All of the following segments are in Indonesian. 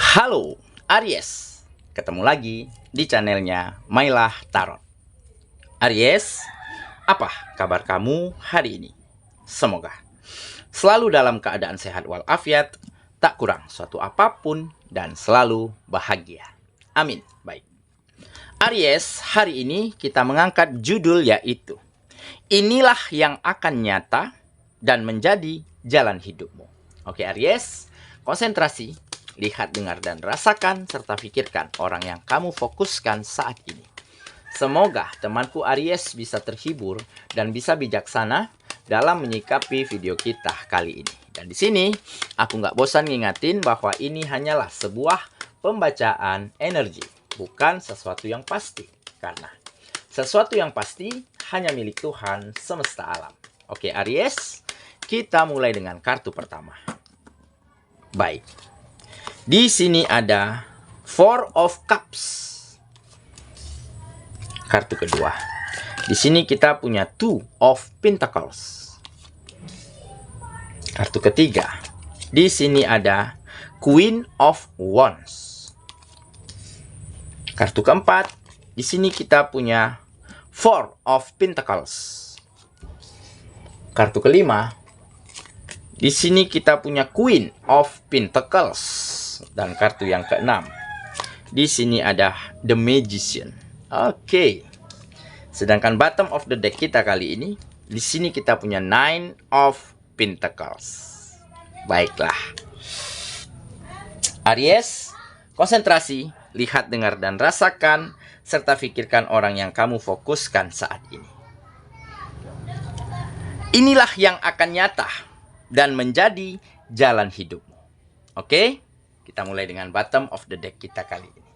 Halo Aries, ketemu lagi di channelnya Mailah Tarot. Aries, apa kabar kamu hari ini? Semoga selalu dalam keadaan sehat walafiat, tak kurang suatu apapun, dan selalu bahagia. Amin. Baik, Aries, hari ini kita mengangkat judul yaitu inilah yang akan nyata dan menjadi jalan hidupmu. Oke Aries, konsentrasi. Lihat, dengar, dan rasakan, serta pikirkan orang yang kamu fokuskan saat ini. Semoga temanku Aries bisa terhibur dan bisa bijaksana dalam menyikapi video kita kali ini. Dan di sini, aku nggak bosan ngingatin bahwa ini hanyalah sebuah pembacaan energi, bukan sesuatu yang pasti. Karena sesuatu yang pasti hanya milik Tuhan semesta alam. Oke Aries, kita mulai dengan kartu pertama. Baik. Di sini ada Four of Cups. Kartu kedua. Di sini kita punya Two of Pentacles. Kartu ketiga. Di sini ada Queen of Wands. Kartu keempat. Di sini kita punya Four of Pentacles. Kartu kelima. Di sini kita punya Queen of Pentacles. Dan kartu yang keenam, di sini ada The Magician. Oke. Sedangkan bottom of the deck kita kali ini, di sini kita punya Nine of Pentacles. Baiklah. Aries, konsentrasi, lihat, dengar, dan rasakan, serta pikirkan orang yang kamu fokuskan saat ini. Inilah yang akan nyata dan menjadi jalan hidupmu. Oke? Kita mulai dengan bottom of the deck kita kali ini.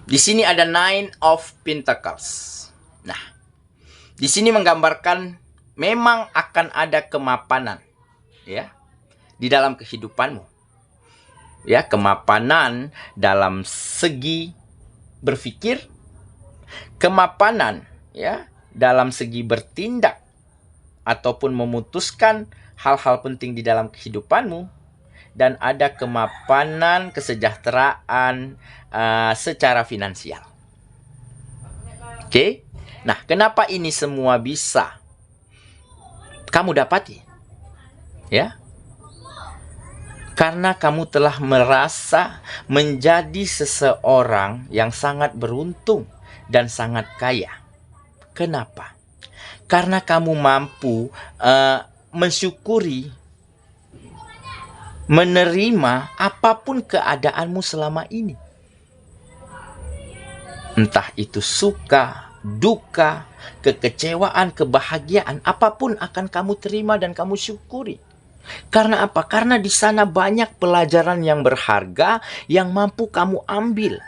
Di sini ada Nine of Pentacles. Nah, di sini menggambarkan memang akan ada kemapanan, ya, di dalam kehidupanmu. Ya, kemapanan dalam segi berpikir, kemapanan, ya, dalam segi bertindak ataupun memutuskan hal-hal penting di dalam kehidupanmu. Dan ada kemapanan, kesejahteraan secara finansial. Oke? Nah, kenapa ini semua bisa kamu dapati? Ya? Karena kamu telah merasa menjadi seseorang yang sangat beruntung dan sangat kaya. Kenapa? Karena kamu mampu mensyukuri, menerima apapun keadaanmu selama ini. Entah itu suka, duka, kekecewaan, kebahagiaan, apapun akan kamu terima dan kamu syukuri. Karena apa? Karena di sana banyak pelajaran yang berharga yang mampu kamu ambil.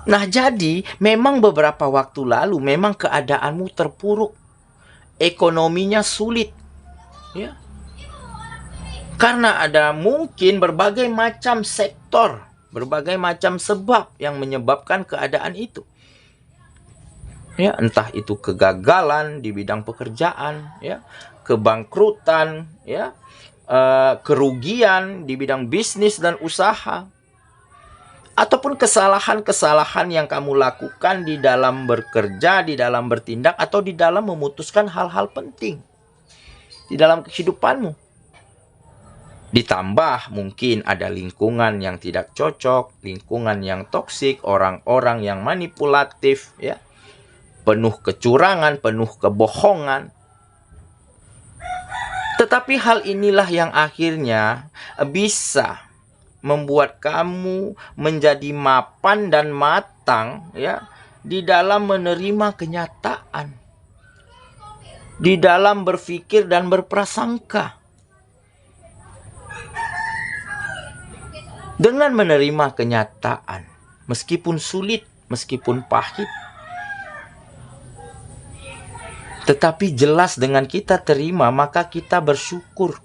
Nah, jadi memang beberapa waktu lalu memang keadaanmu terpuruk. Ekonominya sulit. Ya. Karena ada mungkin berbagai macam sektor, berbagai macam sebab yang menyebabkan keadaan itu. Ya, entah itu kegagalan di bidang pekerjaan, ya, kebangkrutan, ya, kerugian di bidang bisnis dan usaha, ataupun kesalahan-kesalahan yang kamu lakukan di dalam bekerja, di dalam bertindak, atau di dalam memutuskan hal-hal penting di dalam kehidupanmu. Ditambah mungkin ada lingkungan yang tidak cocok, lingkungan yang toksik, orang-orang yang manipulatif, ya, penuh kecurangan, penuh kebohongan. Tetapi hal inilah yang akhirnya bisa membuat kamu menjadi mapan dan matang, ya, di dalam menerima kenyataan, di dalam berpikir dan berprasangka. Dengan menerima kenyataan, meskipun sulit, meskipun pahit, tetapi jelas dengan kita terima, maka kita bersyukur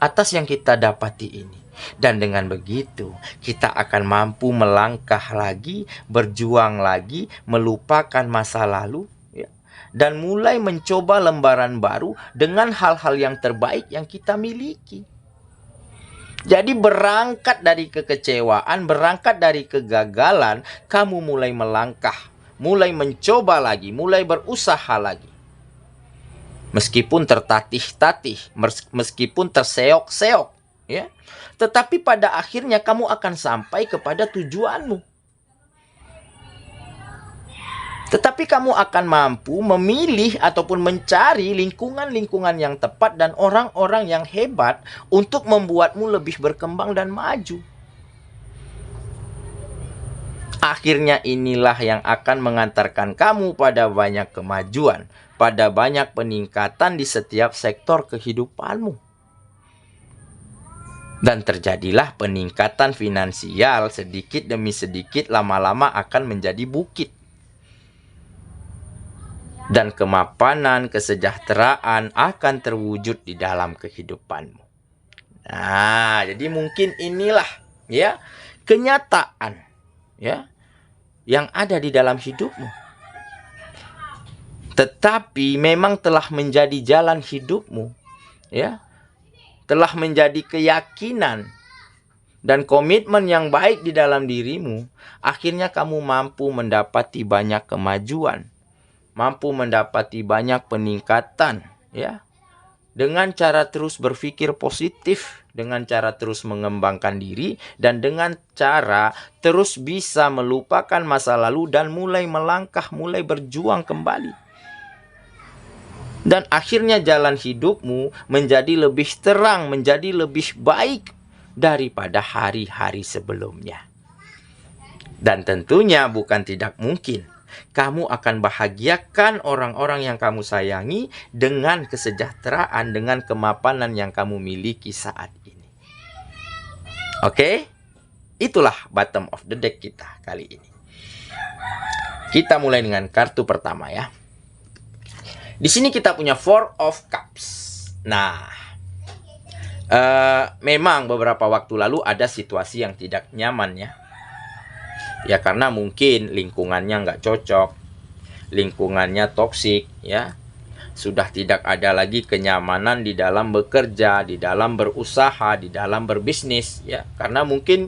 atas yang kita dapati ini. Dan dengan begitu, kita akan mampu melangkah lagi, berjuang lagi, melupakan masa lalu, ya, dan mulai mencoba lembaran baru dengan hal-hal yang terbaik yang kita miliki. Jadi berangkat dari kekecewaan, berangkat dari kegagalan, kamu mulai melangkah, mulai mencoba lagi, mulai berusaha lagi. Meskipun tertatih-tatih, meskipun terseok-seok, ya. Tetapi pada akhirnya kamu akan sampai kepada tujuanmu. Tetapi kamu akan mampu memilih ataupun mencari lingkungan-lingkungan yang tepat dan orang-orang yang hebat untuk membuatmu lebih berkembang dan maju. Akhirnya inilah yang akan mengantarkan kamu pada banyak kemajuan, pada banyak peningkatan di setiap sektor kehidupanmu. Dan terjadilah peningkatan finansial sedikit demi sedikit, lama-lama akan menjadi bukit. Dan kemapanan, kesejahteraan akan terwujud di dalam kehidupanmu. Nah, jadi mungkin inilah ya kenyataan ya yang ada di dalam hidupmu. Tetapi memang telah menjadi jalan hidupmu, ya. Telah menjadi keyakinan dan komitmen yang baik di dalam dirimu, akhirnya kamu mampu mendapati banyak kemajuan, mampu mendapati banyak peningkatan, ya. Dengan cara terus berpikir positif, dengan cara terus mengembangkan diri, dan dengan cara terus bisa melupakan masa lalu dan mulai melangkah, mulai berjuang kembali. Dan akhirnya jalan hidupmu menjadi lebih terang, menjadi lebih baik daripada hari-hari sebelumnya. Dan tentunya bukan tidak mungkin kamu akan bahagiakan orang-orang yang kamu sayangi dengan kesejahteraan, dengan kemapanan yang kamu miliki saat ini. Oke? Itulah bottom of the deck kita kali ini. Kita mulai dengan kartu pertama ya. Di sini kita punya Four of Cups. Nah, memang beberapa waktu lalu ada situasi yang tidak nyaman ya. Ya karena mungkin lingkungannya nggak cocok, lingkungannya toksik ya. Sudah tidak ada lagi kenyamanan di dalam bekerja, di dalam berusaha, di dalam berbisnis ya. Karena mungkin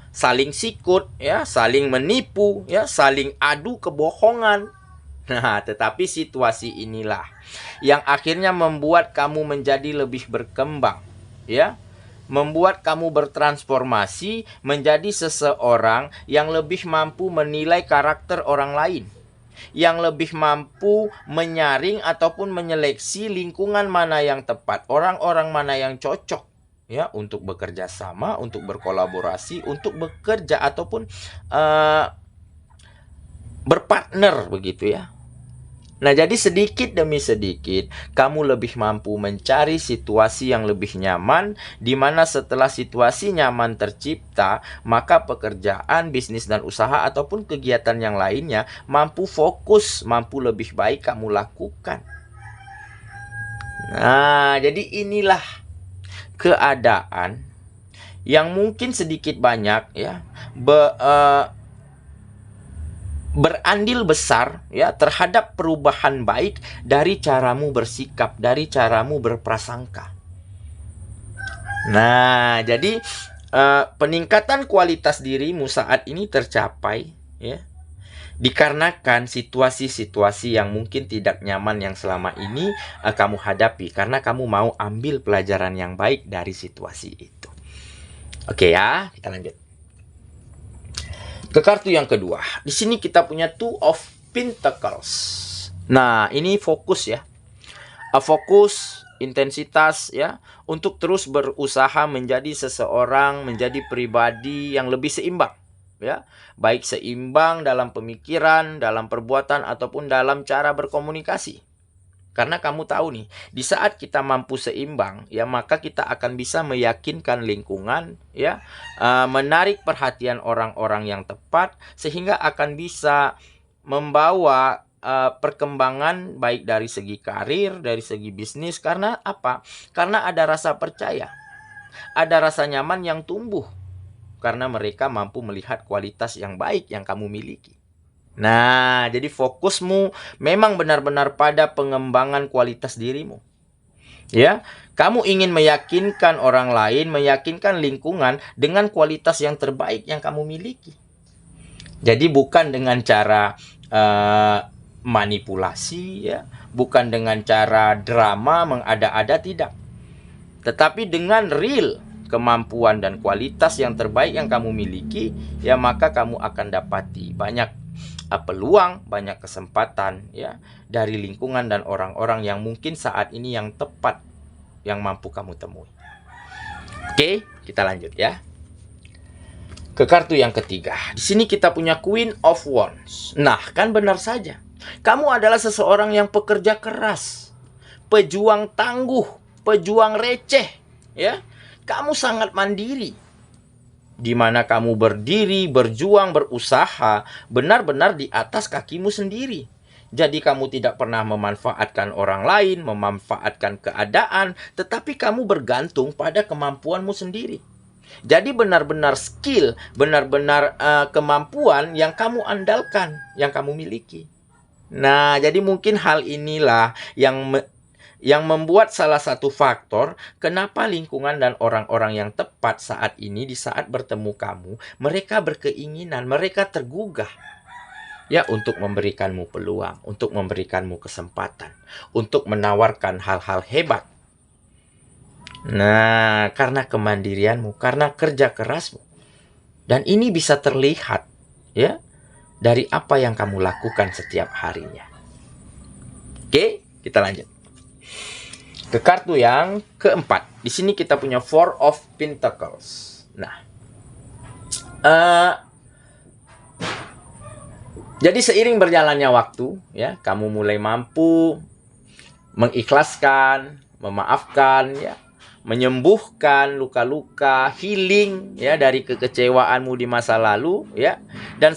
saling sikut ya, saling menipu ya, saling adu kebohongan. Nah, tetapi situasi inilah yang akhirnya membuat kamu menjadi lebih berkembang, ya. Membuat kamu bertransformasi menjadi seseorang yang lebih mampu menilai karakter orang lain, yang lebih mampu menyaring ataupun menyeleksi lingkungan mana yang tepat, orang-orang mana yang cocok, ya, untuk bekerja sama, untuk berkolaborasi, untuk bekerja ataupun berpartner begitu ya. Nah, jadi sedikit demi sedikit kamu lebih mampu mencari situasi yang lebih nyaman, di mana setelah situasi nyaman tercipta, maka pekerjaan, bisnis dan usaha ataupun kegiatan yang lainnya mampu fokus, mampu lebih baik kamu lakukan. Nah, jadi inilah keadaan yang mungkin sedikit banyak ya berandil besar ya terhadap perubahan baik dari caramu bersikap, dari caramu berprasangka. Nah, jadi peningkatan kualitas dirimu saat ini tercapai ya dikarenakan situasi-situasi yang mungkin tidak nyaman yang selama ini kamu hadapi, karena kamu mau ambil pelajaran yang baik dari situasi itu. Oke ya, kita lanjut ke kartu yang kedua. Di sini kita punya Two of Pentacles. Nah, ini fokus ya. Fokus, intensitas ya, untuk terus berusaha menjadi seseorang, menjadi pribadi yang lebih seimbang ya. Baik seimbang dalam pemikiran, dalam perbuatan ataupun dalam cara berkomunikasi. Karena kamu tahu nih, di saat kita mampu seimbang, ya maka kita akan bisa meyakinkan lingkungan, ya, menarik perhatian orang-orang yang tepat, sehingga akan bisa membawa perkembangan baik dari segi karir, dari segi bisnis. Karena apa? Karena ada rasa percaya, ada rasa nyaman yang tumbuh, karena mereka mampu melihat kualitas yang baik yang kamu miliki. Nah, jadi fokusmu memang benar-benar pada pengembangan kualitas dirimu. Ya, Kamu ingin meyakinkan orang lain, meyakinkan lingkungan dengan kualitas yang terbaik yang kamu miliki. Jadi bukan dengan cara manipulasi, ya, bukan dengan cara drama mengada-ada, tidak. Tetapi dengan real kemampuan dan kualitas yang terbaik yang kamu miliki, ya, maka kamu akan dapati banyak peluang, banyak kesempatan, ya, dari lingkungan dan orang-orang yang mungkin saat ini yang tepat yang mampu kamu temui. Oke, kita lanjut ya. Ke kartu yang ketiga. Di sini kita punya Queen of Wands. Nah, kan benar saja. Kamu adalah seseorang yang pekerja keras, pejuang tangguh, pejuang receh, ya. Kamu sangat mandiri. Di mana kamu berdiri, berjuang, berusaha benar-benar di atas kakimu sendiri. Jadi kamu tidak pernah memanfaatkan orang lain, memanfaatkan keadaan, tetapi kamu bergantung pada kemampuanmu sendiri. Jadi benar-benar skill, benar-benar kemampuan yang kamu andalkan, yang kamu miliki. Nah, jadi mungkin hal inilah yang membuat salah satu faktor kenapa lingkungan dan orang-orang yang tepat saat ini, di saat bertemu kamu, mereka berkeinginan, mereka tergugah, ya, untuk memberikanmu peluang, untuk memberikanmu kesempatan, untuk menawarkan hal-hal hebat. Nah, karena kemandirianmu, karena kerja kerasmu. Dan ini bisa terlihat, ya, dari apa yang kamu lakukan setiap harinya. Oke, kita lanjut. Ke kartu yang keempat. Di sini kita punya Four of Pentacles. Nah, jadi seiring berjalannya waktu, ya, kamu mulai mampu mengikhlaskan, memaafkan, ya, menyembuhkan luka-luka, healing, ya, dari kekecewaanmu di masa lalu, ya, dan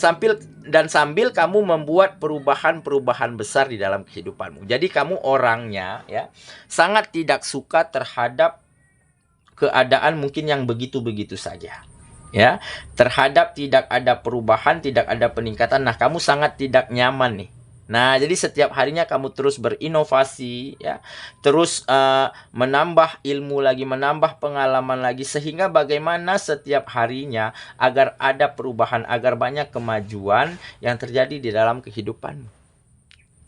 sambil kamu membuat perubahan-perubahan besar di dalam kehidupanmu. Jadi kamu orangnya, ya, sangat tidak suka terhadap keadaan mungkin yang begitu-begitu saja, ya, terhadap tidak ada perubahan, tidak ada peningkatan. Nah, kamu sangat tidak nyaman nih. Nah, jadi setiap harinya kamu terus berinovasi, ya, terus menambah ilmu lagi, menambah pengalaman lagi, sehingga bagaimana setiap harinya agar ada perubahan, agar banyak kemajuan yang terjadi di dalam kehidupanmu.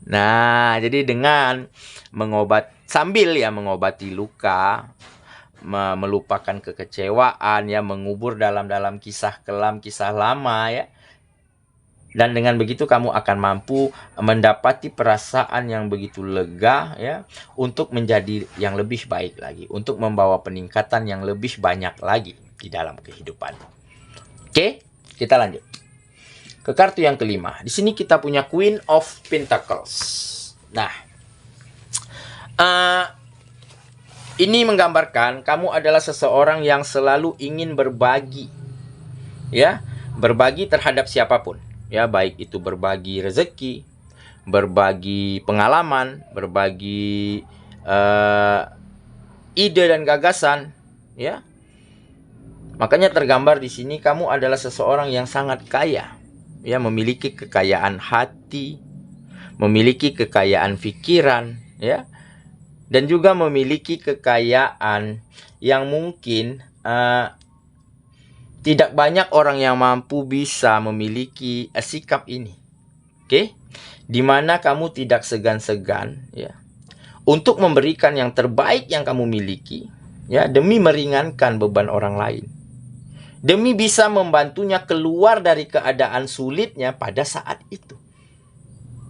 Nah, jadi dengan sambil ya mengobati luka, melupakan kekecewaan, ya, mengubur dalam kisah kelam, kisah lama, ya. Dan dengan begitu kamu akan mampu mendapati perasaan yang begitu lega, ya, untuk menjadi yang lebih baik lagi, untuk membawa peningkatan yang lebih banyak lagi di dalam kehidupan. Oke, kita lanjut. Ke kartu yang kelima. Di sini kita punya Queen of Pentacles. Nah, ini menggambarkan kamu adalah seseorang yang selalu ingin berbagi, ya, berbagi terhadap siapapun. Ya, baik itu berbagi rezeki, berbagi pengalaman, berbagi ide dan gagasan, ya. Makanya tergambar di sini kamu adalah seseorang yang sangat kaya, ya, memiliki kekayaan hati, memiliki kekayaan pikiran, ya, dan juga memiliki kekayaan yang mungkin tidak banyak orang yang mampu bisa memiliki sikap ini. Oke? Dimana kamu tidak segan-segan, ya, untuk memberikan yang terbaik yang kamu miliki, ya, demi meringankan beban orang lain. Demi bisa membantunya keluar dari keadaan sulitnya pada saat itu.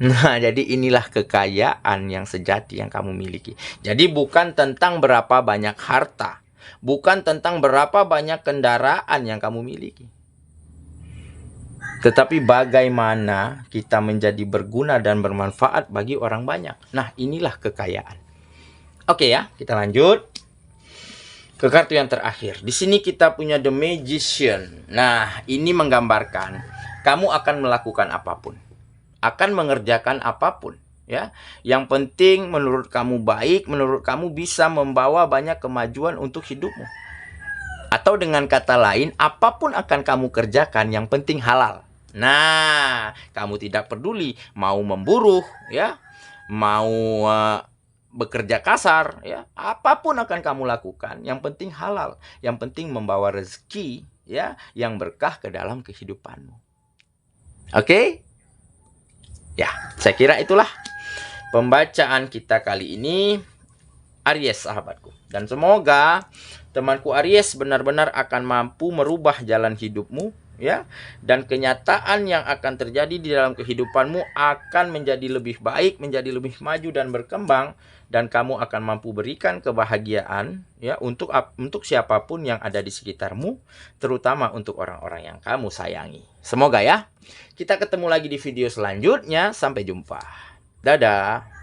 Nah, jadi inilah kekayaan yang sejati yang kamu miliki. Jadi bukan tentang berapa banyak harta, bukan tentang berapa banyak kendaraan yang kamu miliki, tetapi bagaimana kita menjadi berguna dan bermanfaat bagi orang banyak. Nah, inilah kekayaan. Oke, ya, kita lanjut ke kartu yang terakhir. Di sini kita punya The Magician. Nah, ini menggambarkan kamu akan melakukan apapun, akan mengerjakan apapun, ya. Yang penting menurut kamu baik, menurut kamu bisa membawa banyak kemajuan untuk hidupmu. Atau dengan kata lain, apapun akan kamu kerjakan, yang penting halal. Nah, kamu tidak peduli mau memburu, ya, mau bekerja kasar, ya, apapun akan kamu lakukan, yang penting halal, yang penting membawa rezeki, ya, yang berkah ke dalam kehidupanmu. Oke? Ya, saya kira itulah pembacaan kita kali ini, Aries sahabatku. Dan semoga temanku Aries benar-benar akan mampu merubah jalan hidupmu, ya, dan kenyataan yang akan terjadi di dalam kehidupanmu akan menjadi lebih baik, menjadi lebih maju dan berkembang, dan kamu akan mampu berikan kebahagiaan, ya, untuk siapapun yang ada di sekitarmu, terutama untuk orang-orang yang kamu sayangi. Semoga ya. Kita ketemu lagi di video selanjutnya. Sampai jumpa. Dadah.